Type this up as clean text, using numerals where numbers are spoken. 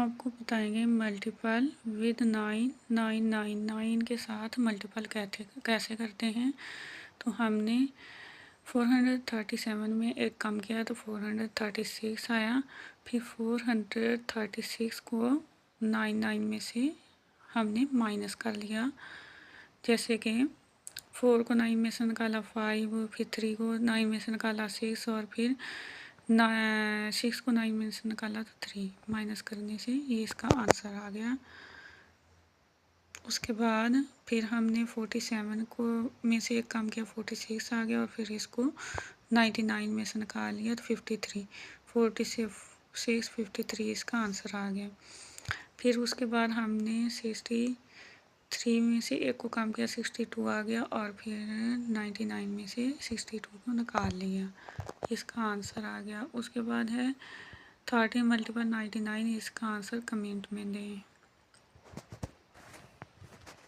आपको बताएंगे multiple with 9 के साथ मल्टीपल कैसे करते हैं। तो हमने 437 में एक कम किया तो 436 आया। फिर 436 को 9 में से हमने माइनस कर लिया। जैसे कि 4 को 9 में से निकाला 5, फिर 3 को 9 में से निकाला 6 और फिर 6 को 9 में से निकाला तो 3। माइनस करने से ये इसका आंसर आ गया। उसके बाद फिर हमने 47 को में से एक कम किया 46 आ गया और फिर इसको 99 में से निकाल लिया तो 53। 46 53 इसका आंसर आ गया। फिर उसके बाद हमने 63 में से एक को कम किया 62 आ गया और फिर 99 में से 62 को निकाल लिया, इसका आंसर आ गया। उसके बाद है 30 × 99, इसका आंसर कमेंट में दें।